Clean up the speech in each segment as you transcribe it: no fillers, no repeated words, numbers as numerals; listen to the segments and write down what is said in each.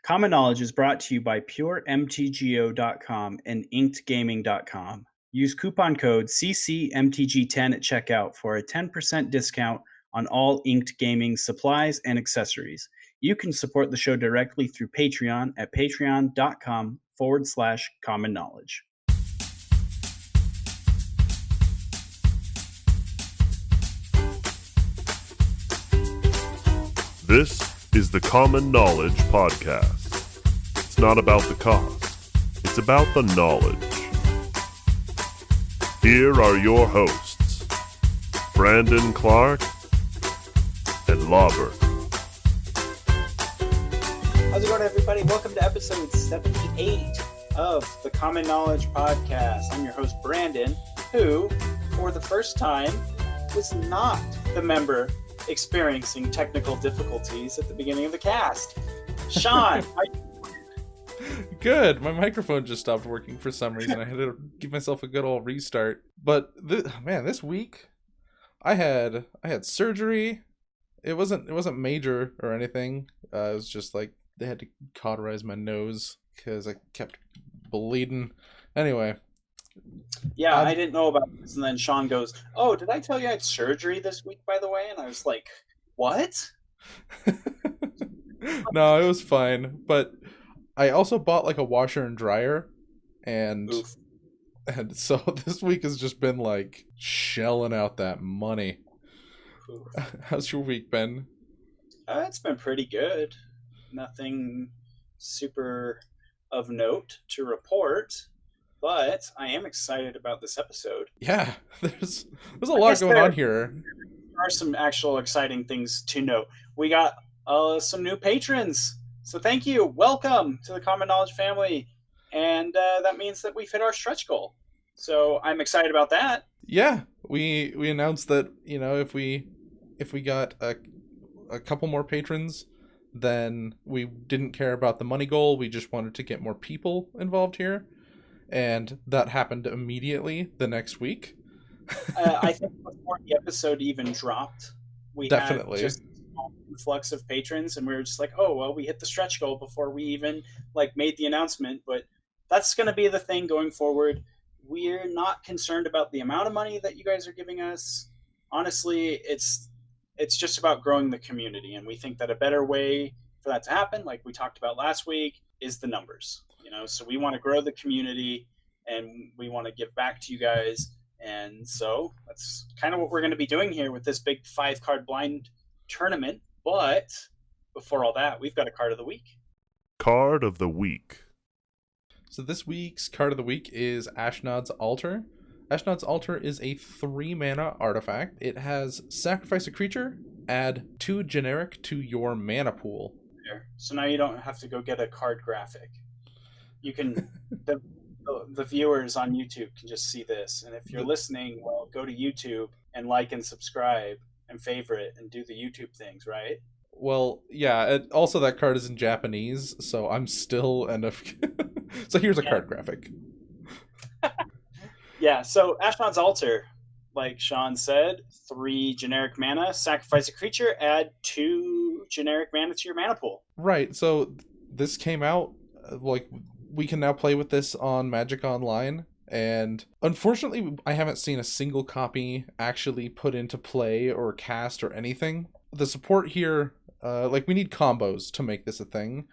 Common Knowledge is brought to you by PureMTGO.com and InkedGaming.com. Use coupon code CCMTG10 at checkout for a 10% discount on all Inked Gaming supplies and accessories. You can support the show directly through Patreon at patreon.com/common knowledge. This is the Common Knowledge Podcast. It's not about the cost, it's about the knowledge. Here are your hosts, Brandon Clark and Lawbert. How's it going, everybody? Welcome to episode 78 of the Common Knowledge Podcast. I'm your host, Brandon, who, for the first time, was not the member experiencing technical difficulties at the beginning of the cast. Sean, Good. My microphone just stopped working for some reason. I had to give myself a good old restart. But this week I had surgery. It wasn't major or anything. It was just like they had to cauterize my nose because I kept bleeding. Anyway. Yeah, I didn't know about this, and then Sean goes, "Oh, did I tell you I had surgery this week, by the way?" And I was like, "What?" No, it was fine. But I also bought like a washer and dryer, and so this week has just been like shelling out that money. Oof. How's your week been? It's been pretty good. Nothing super of note to report. But I am excited about this episode. Yeah, there's a lot going on here. There are some actual exciting things to note. We got some new patrons. So thank you. Welcome to the Common Knowledge family. And that means that we've hit our stretch goal. So I'm excited about that. Yeah, we announced that, if we got a couple more patrons, then we didn't care about the money goal. We just wanted to get more people involved here. And that happened immediately the next week. I think before the episode even dropped, we definitely had just a small influx of patrons, and we were just like, "Oh, well, we hit the stretch goal before we even made the announcement." But that's going to be the thing going forward. We're not concerned about the amount of money that you guys are giving us. Honestly, it's just about growing the community, and we think that a better way for that to happen, like we talked about last week, is the numbers. So we want to grow the community and we want to give back to you guys. And so that's kind of what we're going to be doing here with this big 5-card blind tournament. But before all that, we've got a card of the week. Card of the week. So this week's card of the week is Ashnod's Altar. Ashnod's Altar is a 3-mana artifact. It has sacrifice a creature, add 2 generic to your mana pool. So now you don't have to go get a card graphic. You can, the viewers on YouTube can just see this. And if you're listening, well, go to YouTube and like and subscribe and favorite and do the YouTube things, right? Well, yeah. Also, that card is in Japanese, so I'm still so here's a card graphic. Yeah, so Ashnod's Altar, like Sean said, 3 generic mana, sacrifice a creature, add 2 generic mana to your mana pool. Right, so this came out, we can now play with this on Magic Online, and unfortunately I haven't seen a single copy actually put into play or cast or anything. The support here, we need combos to make this a thing,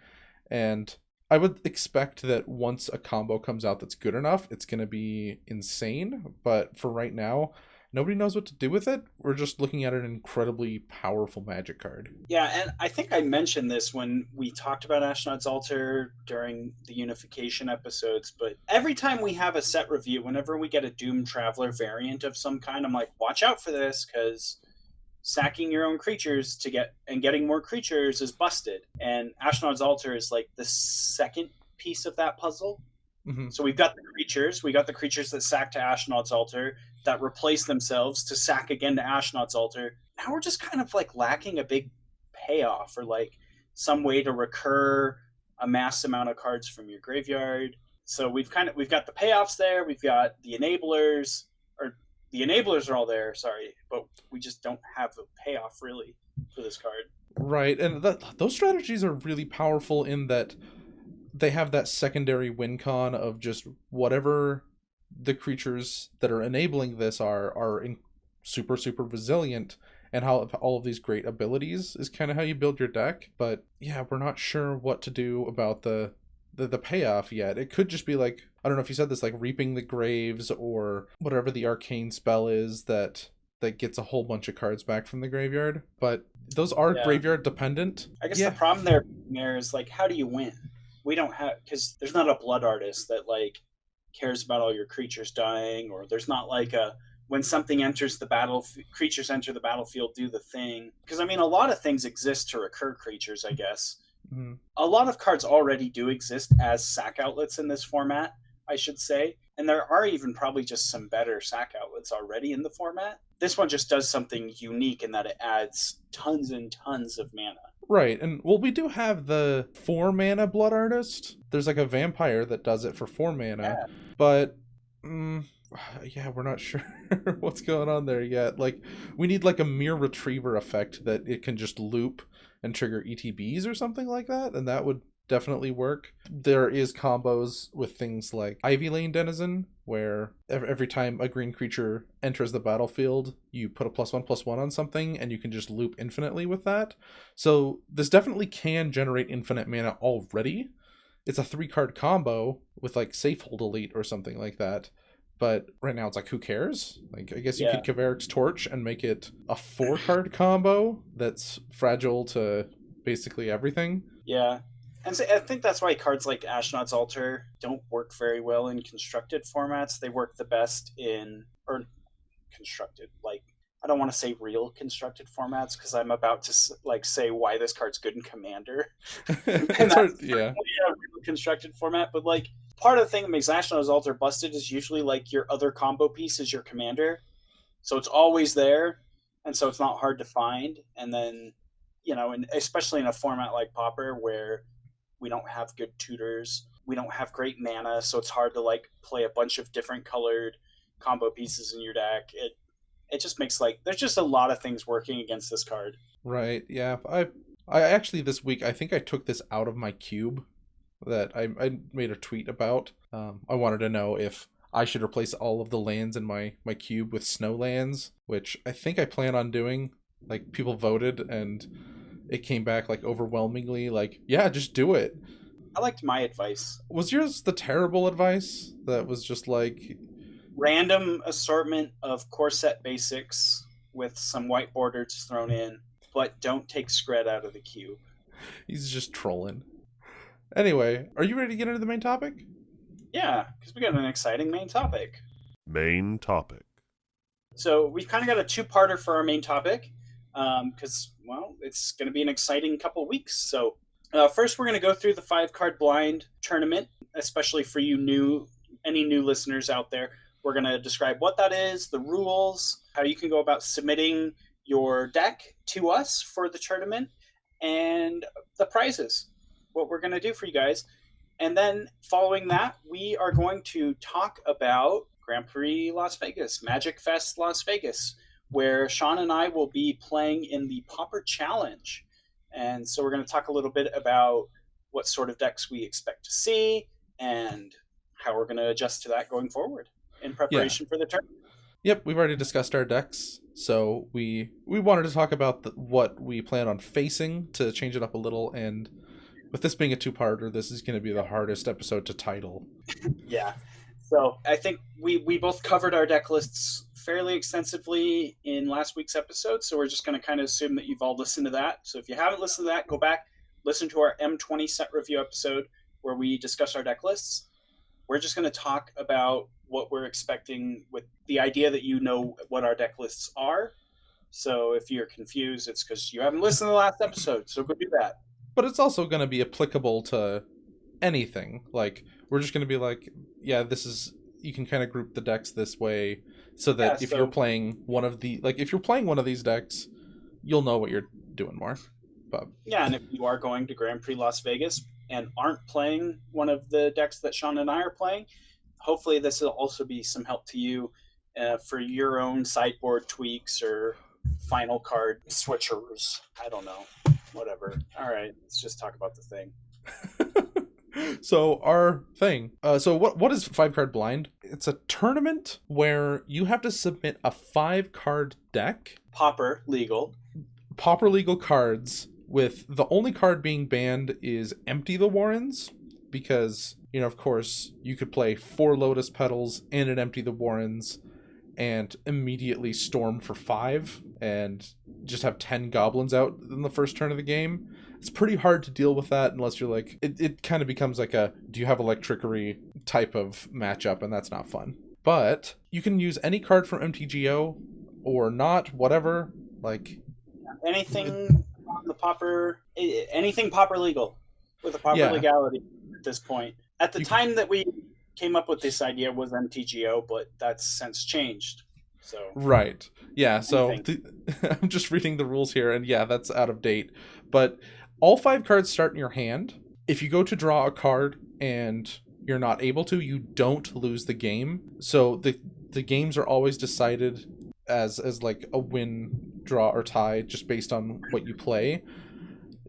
and I would expect that once a combo comes out that's good enough, it's going to be insane, but for right now, nobody knows what to do with it. We're just looking at an incredibly powerful Magic card. Yeah, and I think I mentioned this when we talked about Ashnod's Altar during the unification episodes, but every time we have a set review, whenever we get a Doom Traveler variant of some kind, I'm like, watch out for this, because sacking your own creatures getting more creatures is busted. And Ashnod's Altar is like the second piece of that puzzle. Mm-hmm. So we've got the creatures. We got the creatures that sack to Ashnod's Altar that replace themselves to sack again to Ashnod's Altar. Now we're just kind of lacking a big payoff or some way to recur a mass amount of cards from your graveyard. So we've got the payoffs there. We've got the enablers, or the enablers are all there, sorry, but we just don't have a payoff really for this card. Right, and those strategies are really powerful in that they have that secondary win con of just whatever the creatures that are enabling this are super super resilient, and how all of these great abilities is kind of how you build your deck. But yeah, we're not sure what to do about the payoff yet. It could just be like, I don't know if you said this, like reaping the graves or whatever the arcane spell is that gets a whole bunch of cards back from the graveyard. But those are Yeah. graveyard dependent. I guess Yeah. the problem there is like, how do you win? We don't have, because there's not a blood artist that like cares about all your creatures dying, or there's not like a when something enters the battle, creatures enter the battlefield, do the thing. Because I mean, a lot of things exist to recur creatures, I guess. Mm-hmm. A lot of cards already do exist as sack outlets in this format, I should say. And there are even probably just some better sack outlets already in the format. This one just does something unique in that it adds tons and tons of mana. Right, and well, we do have the 4 mana Blood Artist. There's like a vampire that does it for 4 mana, Yeah. but yeah, we're not sure what's going on there yet. Like, we need like a Mere Retriever effect that it can just loop and trigger ETBs or something like that, and that would definitely work. There is combos with things like Ivy Lane Denizen, where every time a green creature enters the battlefield, you put a +1/+1 on something, and you can just loop infinitely with that. So this definitely can generate infinite mana already. It's a 3-card combo with like Safehold Elite or something like that. But right now it's like, who cares? Like, I guess you could Kavarik's Torch and make it a 4-card combo that's fragile to basically everything. Yeah. And so I think that's why cards like Ashnod's Altar don't work very well in constructed formats. They work the best in, or constructed, like, I don't want to say real constructed formats, because I'm about to like say why this card's good in Commander. And that's yeah. A real constructed format, but like, part of the thing that makes Ashnod's Altar busted is usually like your other combo piece is your Commander. So it's always there, and so it's not hard to find. And then, and especially in a format like Pauper where we don't have good tutors, we don't have great mana, so it's hard to like play a bunch of different colored combo pieces in your deck. It just makes like there's just a lot of things working against this card. Right. Yeah. I actually this week I think I took this out of my cube that I made a tweet about. I wanted to know if I should replace all of the lands in my cube with snow lands, which I think I plan on doing. Like, people voted and it came back like overwhelmingly like, yeah, just do it. I liked my advice. Was yours the terrible advice that was just like random assortment of core set basics with some white borders thrown in, but don't take Scred out of the cube? He's just trolling. Anyway, are you ready to get into the main topic? Yeah, because we got an exciting main topic. Main topic. So we've kind of got a two-parter for our main topic, because, it's going to be an exciting couple weeks. So first, we're going to go through the 5-card blind tournament, especially for you any new listeners out there. We're going to describe what that is, the rules, how you can go about submitting your deck to us for the tournament, and the prizes, what we're going to do for you guys. And then following that, we are going to talk about Grand Prix Las Vegas, Magic Fest Las Vegas, where Sean and I will be playing in the Pauper Challenge. And so we're going to talk a little bit about what sort of decks we expect to see and how we're going to adjust to that going forward in preparation for the tournament. Yep, we've already discussed our decks, so we wanted to talk about what we plan on facing to change it up a little, and with this being a 2-parter, this is going to be the hardest episode to title. Yeah. So I think we both covered our deck lists fairly extensively in last week's episode, so we're just going to kind of assume that you've all listened to that. So if you haven't listened to that, go back, listen to our M20 set review episode where we discuss our deck lists. We're just going to talk about what we're expecting with the idea that you know what our deck lists are. So if you're confused, it's because you haven't listened to the last episode, so go do that. But it's also going to be applicable to anything. Like, we're just going to be like, yeah, this is, you can kind of group the decks this way so that if you're playing one of these decks, you'll know what you're doing more. But yeah, and if you are going to Grand Prix Las Vegas and aren't playing one of the decks that Sean and I are playing, hopefully this will also be some help to you for your own sideboard tweaks or final card switchers. I don't know. whatever. All right, let's just talk about the thing. So our thing. So what is 5-card blind? It's a tournament where you have to submit a 5-card deck. Pauper legal Cards, with the only card being banned is Empty the Warrens, because, of course, you could play 4 Lotus Petals and an Empty the Warrens and immediately storm for 5 and just have 10 goblins out in the first turn of the game. It's pretty hard to deal with that unless you're like, it kind of becomes like a do you have electricity type of matchup, and that's not fun. But you can use any card from MTGO or not, whatever, like anything on the Pauper, anything Pauper legal with a Pauper legality at this point. At the time that we came up with this idea was MTGO, but that's since changed. So right, yeah. So I'm just reading the rules here, and yeah, that's out of date. But all 5 cards start in your hand. If you go to draw a card and you're not able to, you don't lose the game. So the games are always decided as like a win, draw, or tie, just based on what you play.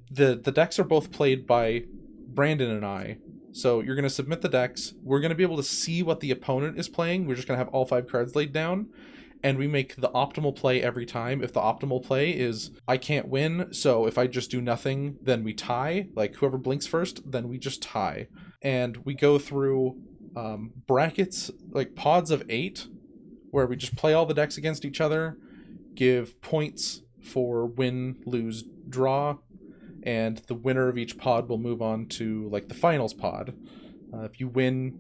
The decks are both played by Brandon and I. So you're going to submit the decks. We're going to be able to see what the opponent is playing. We're just going to have all 5 cards laid down. And we make the optimal play every time. If the optimal play is, I can't win, so if I just do nothing, then we tie. Like, whoever blinks first, then we just tie. And we go through brackets, like pods of 8, where we just play all the decks against each other, give points for win, lose, draw, and the winner of each pod will move on to, like, the finals pod. If you win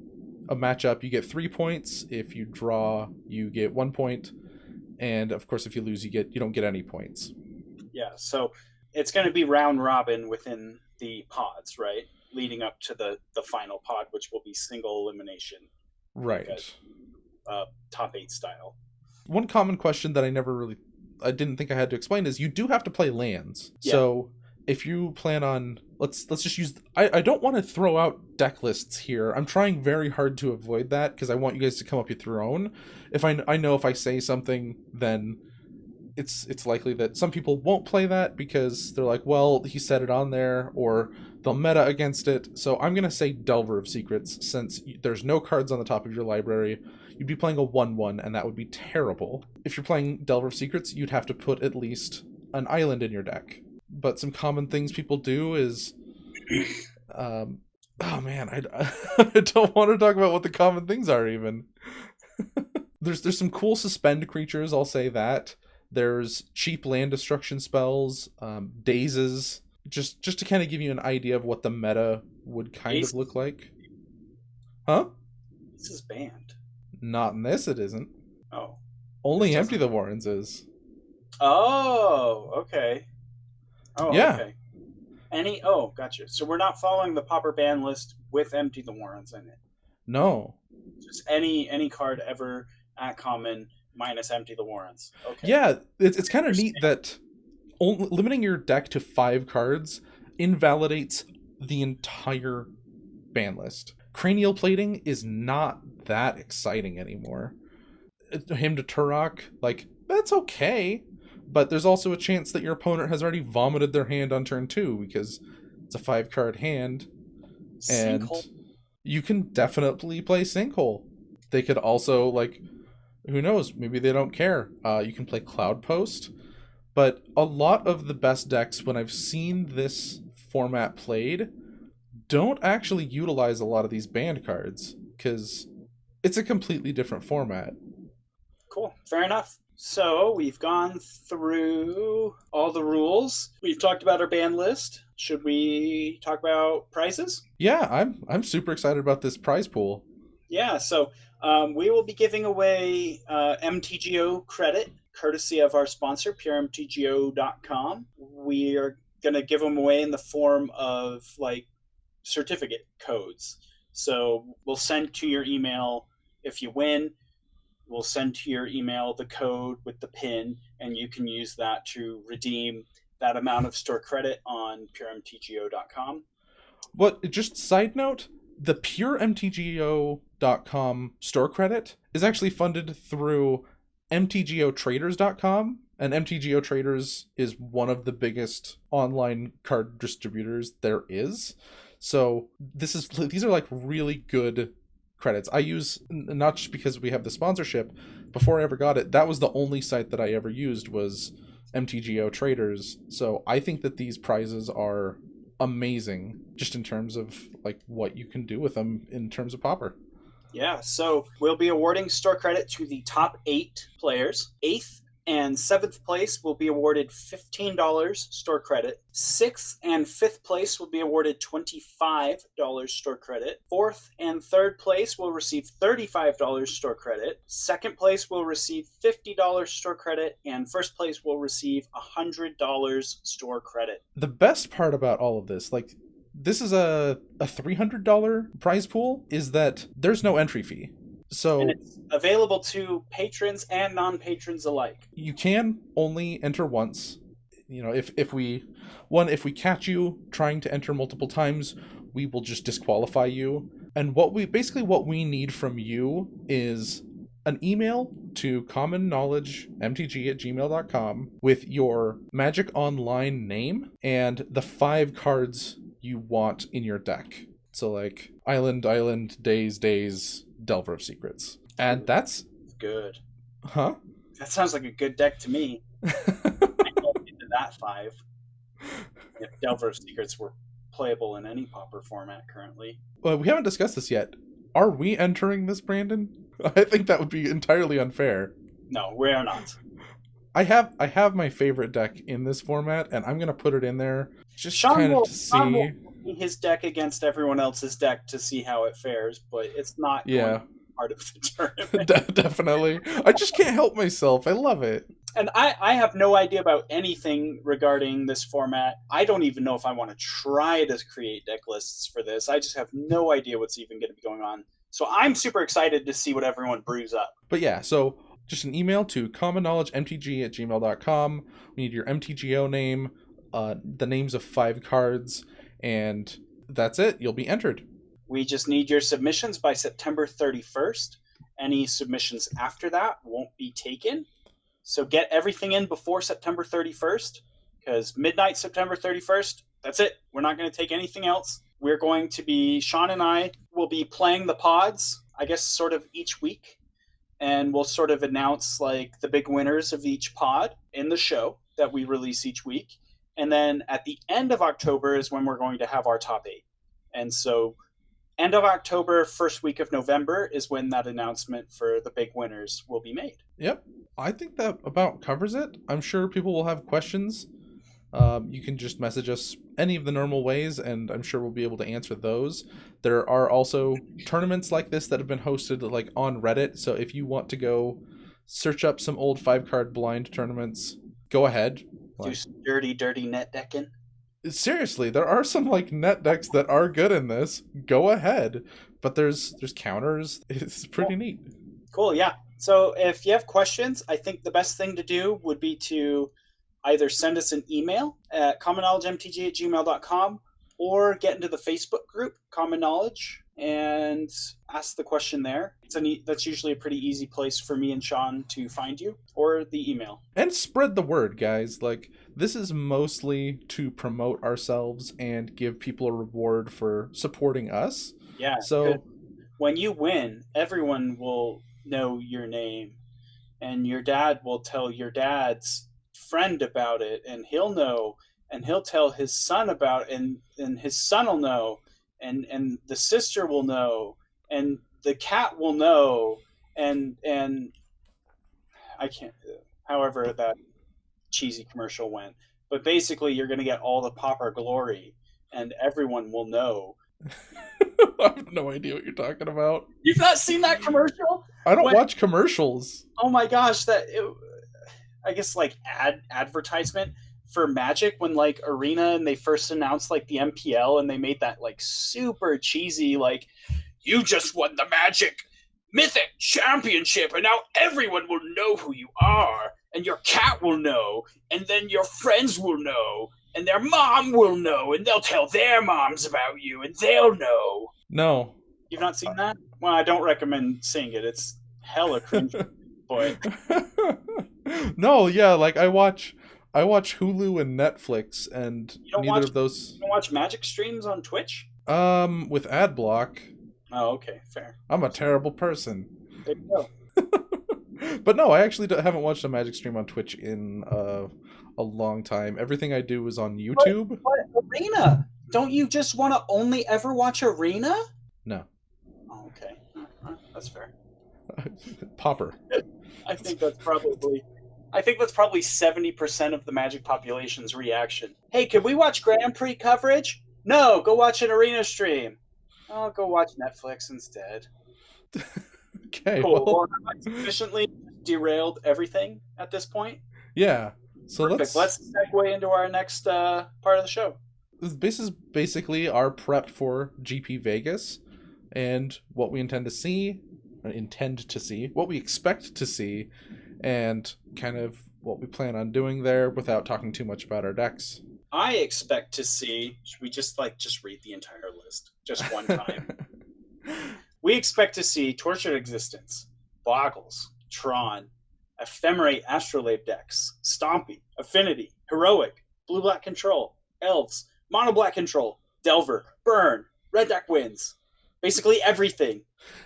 a matchup, you get 3 points. If you draw, you get 1 point, and of course if you lose, you don't get any points. Yeah, so it's going to be round robin within the pods, right, leading up to the final pod, which will be single elimination, right? Top 8 style. One common question that I didn't think I had to explain is you do have to play lands. Yeah. So if you plan on, let's just use, I don't want to throw out deck lists here. I'm trying very hard to avoid that because I want you guys to come up with your own. If I know if I say something, then it's likely that some people won't play that because they're like, well, he said it on there, or they'll meta against it. So I'm going to say Delver of Secrets, since there's no cards on the top of your library. You'd be playing a 1/1, and that would be terrible. If you're playing Delver of Secrets, you'd have to put at least an island in your deck. But some common things people do is, oh man, I don't want to talk about what the common things are even. There's some cool suspend creatures, I'll say that. There's cheap land destruction spells, dazes, just to kind of give you an idea of what the meta would kind of look like. Huh? This is banned. Not in this, it isn't. Oh. Only Empty the Warrens is. Oh, okay. Oh, yeah. Okay. Gotcha. So we're not following the Pauper ban list with Empty the Warrens in it. No. Just any card ever at common minus Empty the Warrens. Okay. Yeah, it's kind of neat that limiting your deck to 5 cards invalidates the entire ban list. Cranial Plating is not that exciting anymore. Hymn to Turok, like, that's okay. But there's also a chance that your opponent has already vomited their hand on turn 2 because it's a 5-card hand. And Sinkhole? You can definitely play Sinkhole. They could also, like, who knows, maybe they don't care. You can play Cloud Post. But a lot of the best decks, when I've seen this format played, don't actually utilize a lot of these banned cards because it's a completely different format. Cool. Fair enough. So we've gone through all the rules. We've talked about our ban list. Should we talk about prizes? Yeah, I'm super excited about this prize pool. Yeah, so we will be giving away MTGO credit, courtesy of our sponsor, puremtgo.com. We are going to give them away in the form of, like, certificate codes. So we'll send to your email if you win. We'll send to your email the code with the pin, and you can use that to redeem that amount of store credit on puremtgo.com. But just side note, the puremtgo.com store credit is actually funded through mtgotraders.com, And MTGO Traders is one of the biggest online card distributors there is. So these are like really good credits. I use, not just because we have the sponsorship, before I ever got it, that was the only site that I ever used was MTGO Traders. So I think that these prizes are amazing just in terms of like what you can do with them in terms of Pauper. Yeah, so we'll be awarding store credit to the top 8 players. 8th and 7th place will be awarded $15 store credit. 6th and 5th place will be awarded $25 store credit. 4th and 3rd place will receive $35 store credit. 2nd place will receive $50 store credit. And 1st place will receive $100 store credit. The best part about all of this, like, this is a $300 prize pool, is that there's no entry fee. So, and it's available to patrons and non-patrons alike. You can only enter once. You know, if we catch you trying to enter multiple times, we will just disqualify you. And what we need from you is an email to commonknowledgemtg@gmail.com with your Magic Online name and the 5 cards you want in your deck. So like Island, Days, Delver of Secrets. And that's good. Huh? That sounds like a good deck to me. I don't into that 5. If Delver of Secrets were playable in any Pauper format currently. Well, we haven't discussed this yet. Are we entering this, Brandon? I think that would be entirely unfair. No, we are not. I have my favorite deck in this format, and I'm gonna put it in there just kind of to see. Sean will his deck against everyone else's deck to see how it fares, but it's not going to be part of the tournament. Definitely. I just can't help myself. I love it. And I have no idea about anything regarding this format. I don't even know if I want to try to create deck lists for this. I just have no idea what's even going to be going on. So I'm super excited to see what everyone brews up. But yeah, so just an email to commonknowledgemtg@gmail.com. We need your MTGO name, the names of 5 cards, and that's it. You'll be entered. We just need your submissions by September 31st. Any submissions after that won't be taken. So get everything in before September 31st, because midnight September 31st, that's it. We're not going to take anything else. We're going to be, Sean and I will be playing the pods, I guess, sort of each week. And we'll sort of announce like the big winners of each pod in the show that we release each week. And then at the end of October is when we're going to have our top 8. And so end of October, first week of November is when that announcement for the big winners will be made. Yep. I think that about covers it. I'm sure people will have questions. You can just message us any of the normal ways, and I'm sure we'll be able to answer those. There are also tournaments like this that have been hosted like on Reddit, so if you want to go search up some old 5-card blind tournaments, go ahead. Do some dirty net decking. Seriously, there are some like net decks that are good in this. Go ahead. But there's counters. It's pretty neat. Cool, yeah. So if you have questions, I think the best thing to do would be to either send us an email at commonknowledgemtg@gmail.com or get into the Facebook group, Common Knowledge, and ask the question there. That's usually a pretty easy place for me and Sean to find you, or the email. And spread the word, guys. Like, this is mostly to promote ourselves and give people a reward for supporting us. Yeah, so when you win, everyone will know your name, and your dad will tell your dad's friend about it, and he'll know, and he'll tell his son about it, and his son will know, and the sister will know, and the cat will know, and I can't, however that cheesy commercial went, but basically you're going to get all the Pauper glory, and everyone will know. I have no idea what you're talking about. You've not seen that commercial? I don't watch commercials. Oh my gosh, I guess like advertisement for Magic when like Arena and they first announced like the MPL and they made that like super cheesy like, you just won the Magic Mythic Championship and now everyone will know who you are, and your cat will know, and then your friends will know, and their mom will know, and they'll tell their moms about you, and they'll know. No. You've not seen that? Well, I don't recommend seeing it. It's hella cringe, but No, yeah, like I watch Hulu and Netflix, and You don't neither watch of those. you don't watch Magic streams on Twitch? With ad block, Oh, okay, fair. I'm a terrible person. There you go. But no, I actually haven't watched a Magic stream on Twitch in a long time. Everything I do is on YouTube. But Arena? Don't you just want to only ever watch Arena? No. Oh, okay. That's fair. Popper. I think that's probably 70% of the Magic population's reaction. Hey, can we watch Grand Prix coverage? No, go watch an Arena stream. I'll go watch Netflix instead. Okay, Cool. well, Well, have I sufficiently derailed everything at this point? yeah. So Perfect. Let's segue into our next part of the show. this is basically our prep for GP Vegas and what we intend to see, what we expect to see, and kind of what we plan on doing there without talking too much about our decks. I expect to see. Should we just read the entire list just one time? We expect to see Tortured Existence, Boggles, Tron, Ephemerate Astrolabe decks, Stompy, Affinity, Heroic, Blue-Black Control, Elves, Mono-Black Control, Delver, Burn, Red Deck wins. Basically everything.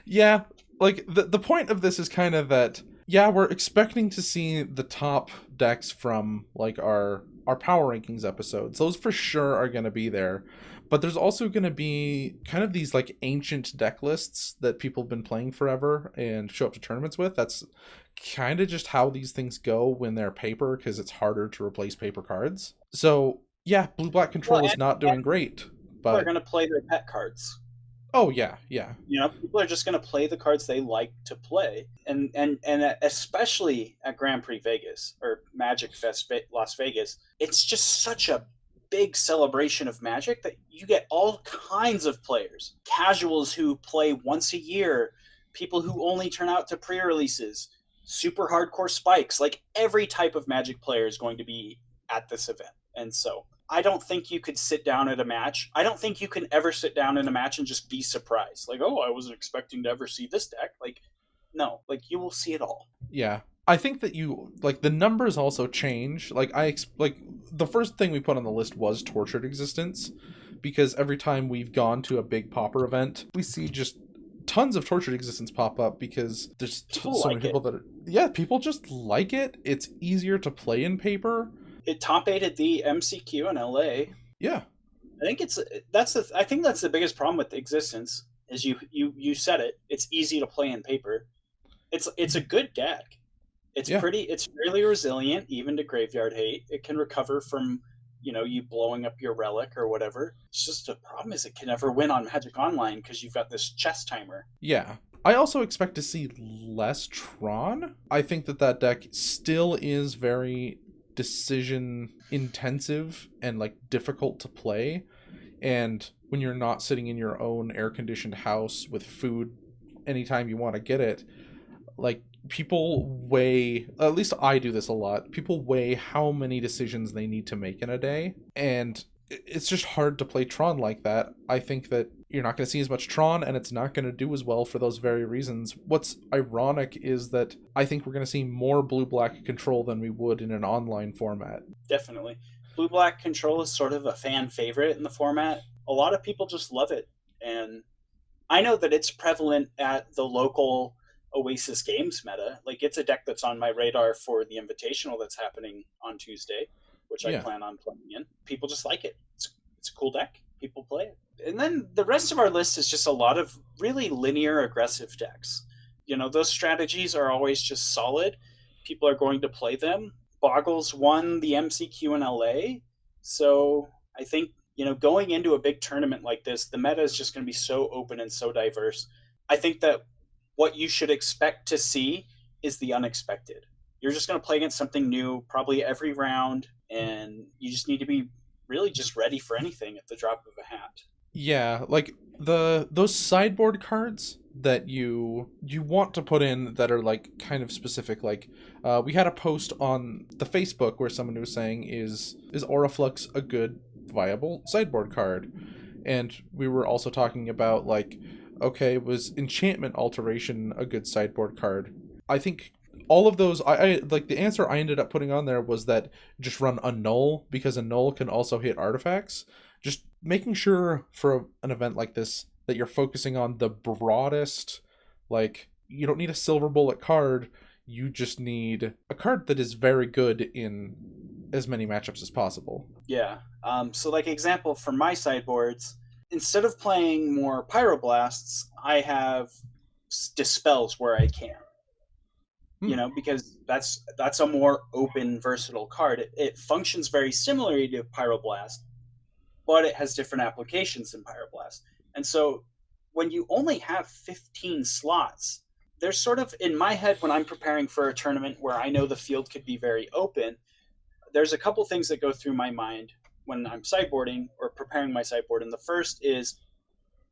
Yeah, like the point of this is kind of that, yeah, we're expecting to see the top decks from like our power rankings episodes. Those for sure are going to be there. But there's also going to be kind of these like ancient deck lists that people have been playing forever and show up to tournaments with. That's kind of just how these things go when they're paper, because it's harder to replace paper cards. So yeah, Blue-Black Control is not doing great. People But are going to play their pet cards. oh yeah. People are just going to play the cards they like to play, and especially at Grand Prix Vegas or Magic Fest Las Vegas, it's just such a big celebration of Magic that you get all kinds of players, casuals who play once a year, people who only turn out to pre-releases, super hardcore spikes. Like every type of Magic player is going to be at this event, and so I don't think you could sit down at a match. I don't think you can ever sit down in a match and just be surprised. Like, oh, I wasn't expecting to ever see this deck. Like, no, like you will see it all. Yeah. I think that you like the numbers also change. Like the first thing we put on the list was Tortured Existence, because every time we've gone to a big popper event, we see just tons of Tortured Existence pop up because there's so many people that people just like it. It's easier to play in paper. It top 8'd the MCQ in LA. Yeah. I think that's the biggest problem with Existence is you said it. It's easy to play in paper. It's a good deck. It's really resilient even to graveyard hate. It can recover from, you blowing up your relic or whatever. It's just the problem is it can never win on Magic Online because you've got this chess timer. Yeah. I also expect to see less Tron. I think that deck still is very decision intensive and like difficult to play, and when you're not sitting in your own air conditioned house with food anytime you want to get it, like people weigh, at least I do this a lot, people weigh how many decisions they need to make in a day, and it's just hard to play Tron like that. I think that you're not going to see as much Tron, and it's not going to do as well for those very reasons. What's ironic is that I think we're going to see more Blue-Black Control than we would in an online format. Definitely. Blue-Black Control is sort of a fan favorite in the format. A lot of people just love it, and I know that it's prevalent at the local Oasis Games meta. Like, it's a deck that's on my radar for the Invitational that's happening on Tuesday, which I plan on playing in. People just like it. It's a cool deck. People play it. And then the rest of our list is just a lot of really linear aggressive decks. Those strategies are always just solid. People are going to play them. Boggles won the MCQ in LA. So I think, going into a big tournament like this, the meta is just going to be so open and so diverse. I think that what you should expect to see is the unexpected. You're just going to play against something new probably every round, and you just need to be really just ready for anything at the drop of a hat. Yeah, like those sideboard cards that you want to put in that are like kind of specific. Like we had a post on the Facebook where someone was saying, is Auraflux a good viable sideboard card? And we were also talking about like, okay, was Enchantment Alteration a good sideboard card? I think all of those, I like the answer I ended up putting on there was that just run a null, because a null can also hit artifacts. Just making sure for an event like this that you're focusing on the broadest, like, you don't need a silver bullet card, you just need a card that is very good in as many matchups as possible. Yeah. So like example for my sideboards, instead of playing more Pyroblasts, I have Dispels where I can. You know, because that's a more open, versatile card. It functions very similarly to Pyroblast, but it has different applications than Pyroblast. And so when you only have 15 slots, there's sort of, in my head, when I'm preparing for a tournament where I know the field could be very open, there's a couple things that go through my mind when I'm sideboarding or preparing my sideboard. And the first is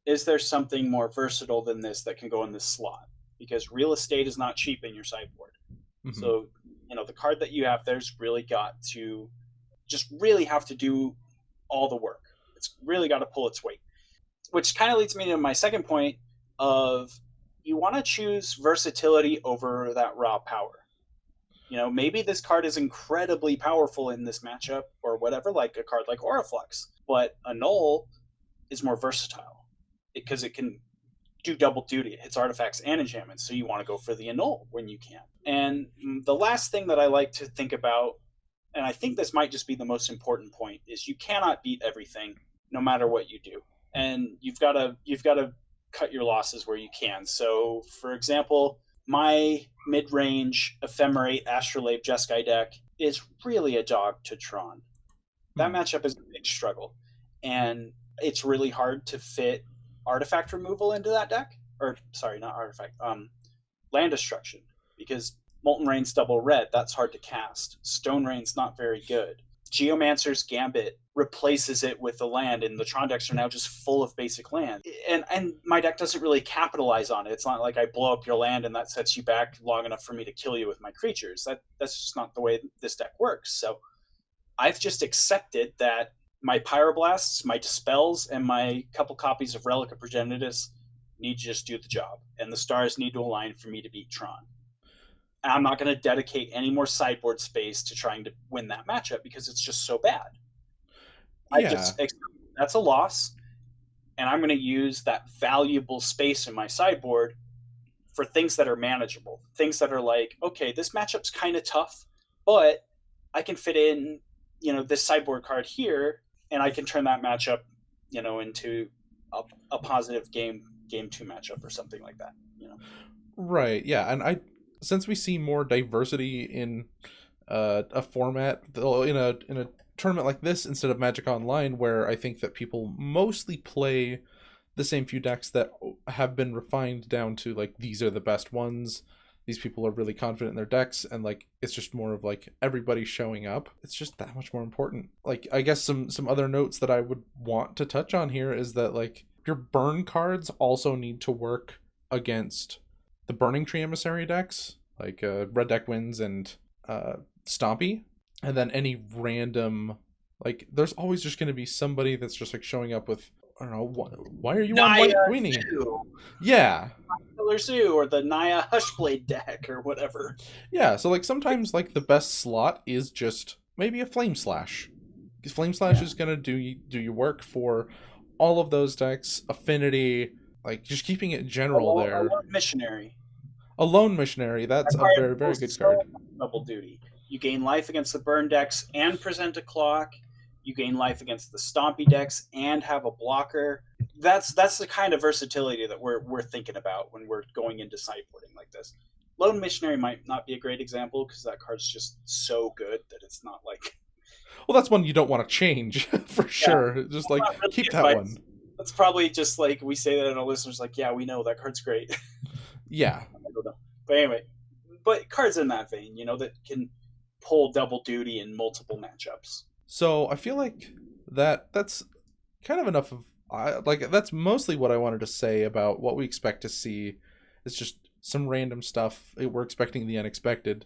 there something more versatile than this that can go in this slot? Because real estate is not cheap in your sideboard. Mm-hmm. So, you know, the card that you have there's really got to just really have to do all the work. It's really got to pull its weight. Which kind of leads me to my second point of you want to choose versatility over that raw power. You know, maybe this card is incredibly powerful in this matchup or whatever, like a card like Auraflux, but a null is more versatile because it can do double duty. It hits artifacts and enchantments, so you want to go for the annul when you can. And the last thing that I like to think about, and I think this might just be the most important point, is you cannot beat everything no matter what you do. And you've got to cut your losses where you can. So, for example, my mid-range Ephemerate Astrolabe Jeskai deck is really a dog to Tron. That matchup is a big struggle. And it's really hard to fit artifact removal into that deck. Or, sorry, not artifact. Land destruction. Because Molten Rain's double red, that's hard to cast. Stone Rain's not very good. Geomancer's Gambit replaces it with the land, and the Tron decks are now just full of basic land. And my deck doesn't really capitalize on it. It's not like I blow up your land and that sets you back long enough for me to kill you with my creatures. That's just not the way this deck works. So I've just accepted that my Pyroblasts, my Dispels, and my couple copies of Relic of Progenitus need to just do the job. And the stars need to align for me to beat Tron. And I'm not going to dedicate any more sideboard space to trying to win that matchup because it's just so bad. Yeah. That's a loss, and I'm going to use that valuable space in my sideboard for things that are manageable. Things that are like, okay, this matchup's kind of tough, but I can fit in, you know, this sideboard card here, and I can turn that matchup, you know, into a positive game 2 matchup or something like that. You know, right? Yeah, and since we see more diversity in a format in a tournament like this instead of Magic Online, where I think that people mostly play the same few decks that have been refined down to like these are the best ones. These people are really confident in their decks, and like it's just more of like everybody showing up. It's just that much more important. Like I guess some other notes that I would want to touch on here is that like your burn cards also need to work against the Burning Tree Emissary decks, like Red Deck Wins and Stompy, and then any random, like, there's always just going to be somebody that's just like showing up with, I don't know, why are you on White Queenie? Yeah. Killer Zoo or the Naya Hushblade deck or whatever. Yeah, so like sometimes like the best slot is just maybe a Flame Slash. Because Flame Slash is going to do your work for all of those decks. Affinity, like just keeping it general there. A Lone Missionary, that's a very, very good card. Double duty. You gain life against the burn decks and present a clock. You gain life against the Stompy decks and have a blocker. That's the kind of versatility that we're thinking about when we're going into sideboarding like this. Lone Missionary might not be a great example because that card's just so good that it's not like... Well, that's one you don't want to change, for sure. Just like, really keep that one. That's probably just like, we say that and our listeners like, yeah, we know that card's great. Yeah. I don't know. But anyway, but cards in that vein, you know, that can pull double duty in multiple matchups. So I feel like that's kind of enough of... that's mostly what I wanted to say about what we expect to see. It's just some random stuff. We're expecting the unexpected.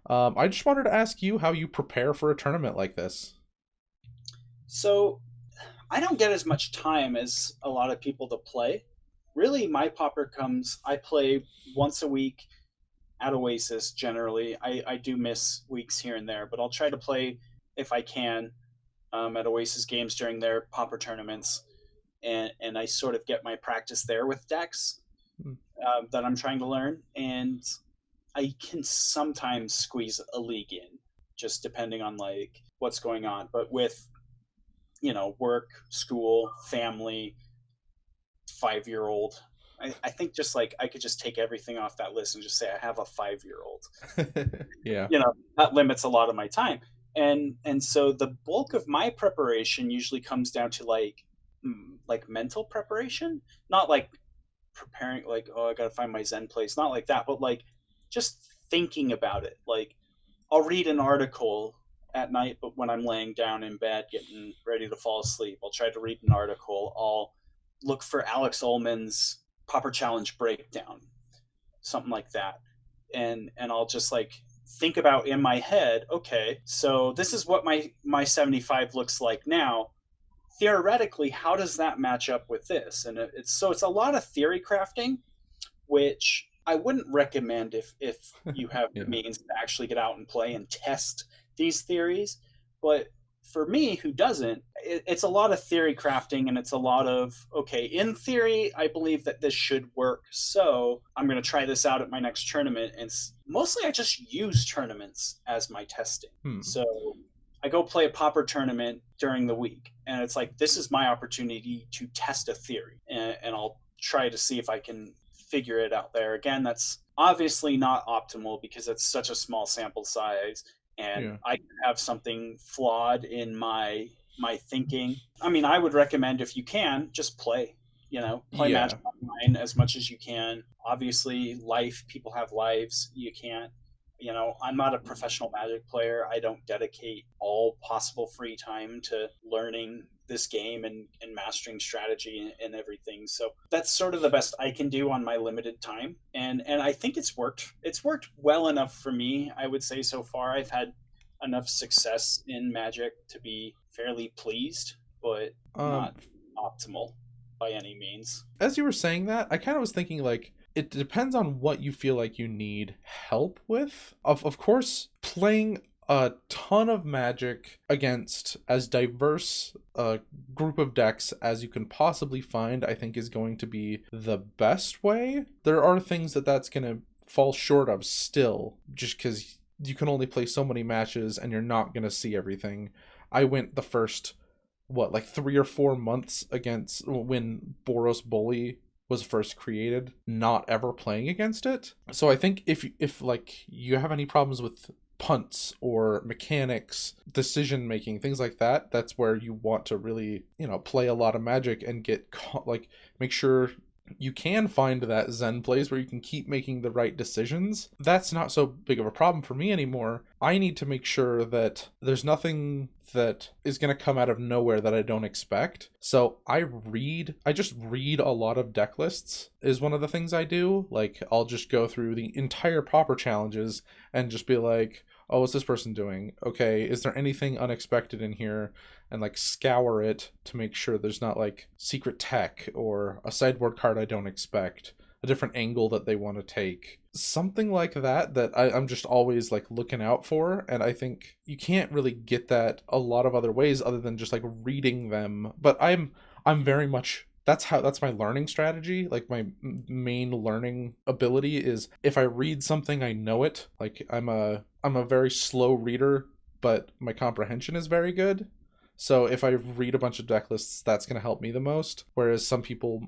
I just wanted to ask you how you prepare for a tournament like this. So I don't get as much time as a lot of people to play. Really, my popper comes, I play once a week at Oasis generally. I do miss weeks here and there, but I'll try to play if I can at Oasis games during their Pauper tournaments, and I sort of get my practice there with decks that I'm trying to learn, and I can sometimes squeeze a league in, just depending on like what's going on. But with work, school, family, 5-year-old, I think just like I could just take everything off that list and just say I have a 5-year-old. Yeah. That limits a lot of my time, and so the bulk of my preparation usually comes down to like mental preparation, not like preparing like, oh, I gotta find my zen place, not like that, but like just thinking about it. Like I'll read an article at night, but when I'm laying down in bed getting ready to fall asleep, I'll try to read an article. I'll look for Alex Ullman's Pauper Challenge breakdown, something like that, and I'll just like think about in my head, okay, so this is what my 75 looks like now. Theoretically, how does that match up with this? And it's a lot of theory crafting, which I wouldn't recommend if you have Yeah. the means to actually get out and play and test these theories. But for me, who doesn't, it's a lot of theory crafting, and it's a lot of, okay, in theory, I believe that this should work, so I'm going to try this out at my next tournament. And mostly I just use tournaments as my testing. So I go play a Pauper tournament during the week, and it's like, this is my opportunity to test a theory, and I'll try to see if I can figure it out there. Again, that's obviously not optimal because it's such a small sample size, and I can have something flawed in my thinking. I mean, I would recommend, if you can, just play Magic Online as much as you can. Obviously, people have lives. You can't, I'm not a professional Magic player. I don't dedicate all possible free time to learning this game and mastering strategy and everything. So that's sort of the best I can do on my limited time. And I think it's worked. It's worked well enough for me, I would say. So far, I've had enough success in Magic to be fairly pleased, but not optimal by any means. As you were saying that, I kind of was thinking like, it depends on what you feel like you need help with. Of course, playing a ton of Magic against as diverse a group of decks as you can possibly find, I think is going to be the best way. There are things that's going to fall short of still, just because you can only play so many matches and you're not going to see everything. I went the first, 3 or 4 months against when Boros Bully was first created, not ever playing against it. So I think if like you have any problems with punts or mechanics, decision making, things like that, that's where you want to really, play a lot of Magic and make sure you can find that zen place where you can keep making the right decisions. That's not so big of a problem for me anymore. I need to make sure that there's nothing that is going to come out of nowhere that I don't expect. So I just read a lot of deck lists is one of the things I do. Like I'll just go through the entire Pauper challenges and just be like, oh, what's this person doing? Okay, is there anything unexpected in here? And like scour it to make sure there's not like secret tech or a sideboard card I don't expect, a different angle that they want to take. Something like that I'm just always like looking out for. And I think you can't really get that a lot of other ways other than just like reading them. But I'm very much, that's my learning strategy. Like my main learning ability is if I read something, I know it. Like I'm a very slow reader, but my comprehension is very good. So if I read a bunch of deck lists, that's going to help me the most. Whereas some people,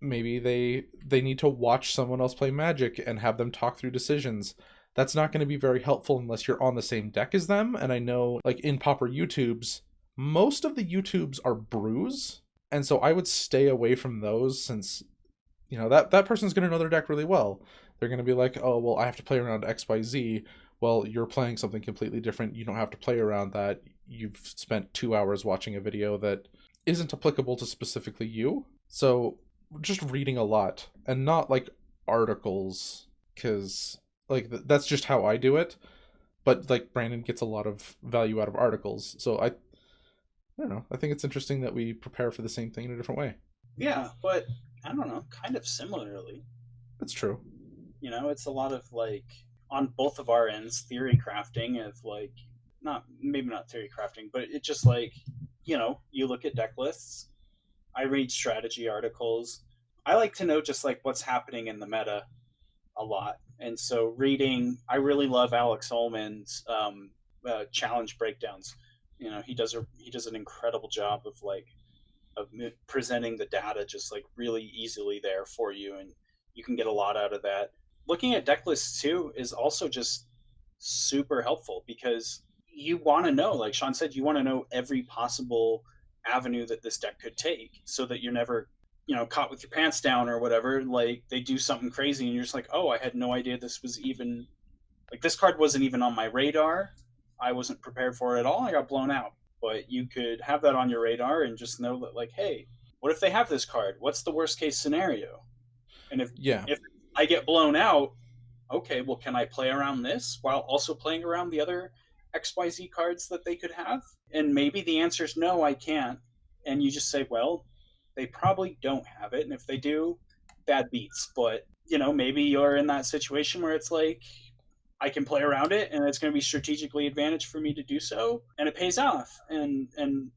maybe they need to watch someone else play Magic and have them talk through decisions. That's not going to be very helpful unless you're on the same deck as them. And I know like in Pauper YouTubes, most of the YouTubes are brews. And so I would stay away from those since, that person's going to know their deck really well. They're going to be like, oh, well, I have to play around XYZ. Well, you're playing something completely different. You don't have to play around that. You've spent 2 hours watching a video that isn't applicable to specifically you. So just reading a lot and not like articles, because like that's just how I do it. But like Brandon gets a lot of value out of articles. So I don't know. I think it's interesting that we prepare for the same thing in a different way. Yeah, but I don't know, kind of similarly. That's true. You know, it's a lot of like on both of our ends, theory crafting of like not theory crafting, but it just like, you know, you look at deck lists. I read strategy articles. I like to know just like what's happening in the meta a lot. And so I really love Alex Ullman's challenge breakdowns. You know, he does an incredible job of presenting the data just like really easily there for you, and you can get a lot out of that. Looking at deck lists too is also just super helpful because you want to know, like Sean said, you want to know every possible avenue that this deck could take so that you're never, you know, caught with your pants down or whatever. Like they do something crazy and you're just like, oh, I had no idea this was even, like, this card wasn't even on my radar. I wasn't prepared for it at all. I got blown out. But you could have that on your radar and just know that, like, hey, what if they have this card? What's the worst case scenario? And if I get blown out, okay, well, can I play around this while also playing around the other XYZ cards that they could have? And maybe the answer is no, I can't. And you just say, well, they probably don't have it. And if they do, bad beats. But, you know, maybe you're in that situation where it's like, I can play around it and it's going to be strategically advantage for me to do so. And it pays off. And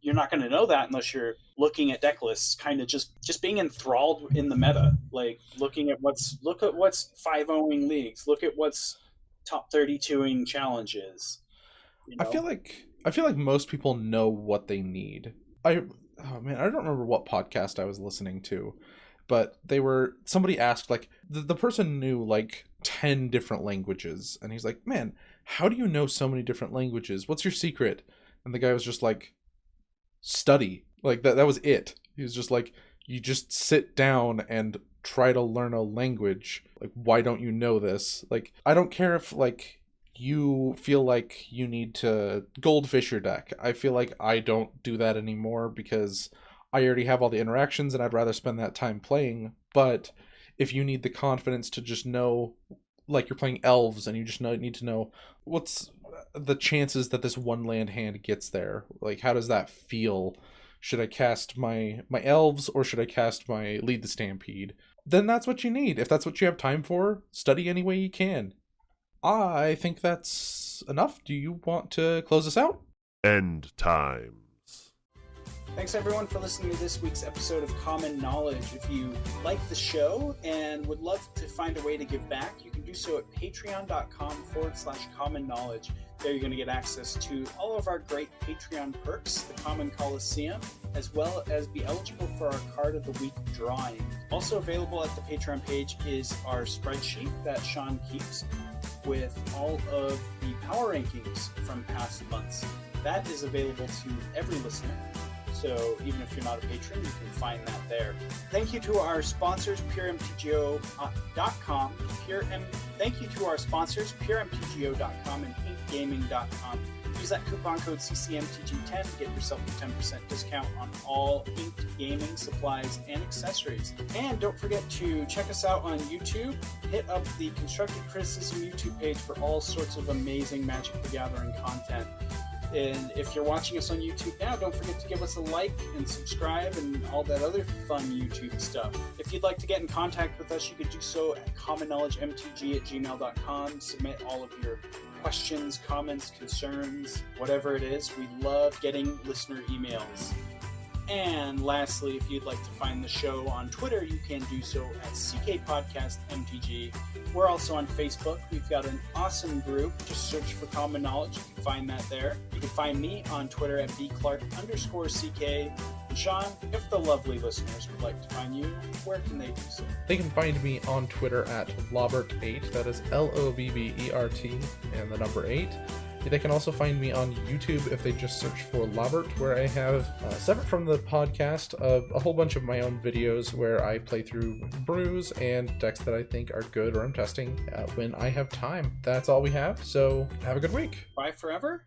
you're not going to know that unless you're looking at deck lists, kind of just being enthralled in the meta. Like look at what's 5-0ing leagues. Look at what's top 32ing challenges. You know? I feel like most people know what they need. I don't remember what podcast I was listening to, but somebody asked, like, the person knew like 10 different languages, and he's like, man, how do you know so many different languages? What's your secret? And the guy was just like, study. Like that was it. He was just like, you just sit down and try to learn a language. Like, why don't you know this? Like, I don't care if like you feel like you need to goldfish your deck. I feel like I don't do that anymore because I already have all the interactions and I'd rather spend that time playing. But if you need the confidence to just know, like you're playing elves and you just need to know what's the chances that this one land hand gets there. Like, how does that feel? Should I cast my elves or should I cast my Lead the Stampede? Then that's what you need. If that's what you have time for, study any way you can. I think that's enough. Do you want to close us out? End times. Thanks everyone for listening to this week's episode of Common Knowledge. If you like the show and would love to find a way to give back, you can do so at patreon.com/common knowledge. There you're going to get access to all of our great Patreon perks, the Common Coliseum, as well as be eligible for our Card of the Week drawing. Also available at the Patreon page is our spreadsheet that Sean keeps with all of the power rankings from past months. That is available to every listener. So even if you're not a patron, you can find that there. Thank you to our sponsors, puremtgo.com. Thank you to our sponsors, puremtgo.com and inkgaming.com. Use that coupon code CCMTG10 to get yourself a 10% discount on all Inked Gaming supplies and accessories. And don't forget to check us out on YouTube. Hit up the Constructive Criticism YouTube page for all sorts of amazing Magic the Gathering content. And if you're watching us on YouTube now, don't forget to give us a like and subscribe and all that other fun YouTube stuff. If you'd like to get in contact with us, you could do so at commonknowledgemtg@gmail.com. Submit all of your questions, comments, concerns, whatever it is. We love getting listener emails. And lastly, if you'd like to find the show on Twitter, you can do so at CK Podcast MTG. We're also on Facebook. We've got an awesome group. Just search for Common Knowledge. You can find that there. You can find me on Twitter at bclark_CK. And Sean, if the lovely listeners would like to find you, where can they do so? They can find me on Twitter at Lobbert8. That is LOBBERT and the number 8. They can also find me on YouTube if they just search for Lobbert, where I have, separate from the podcast, a whole bunch of my own videos where I play through brews and decks that I think are good or I'm testing when I have time. That's all we have, so have a good week. Bye forever.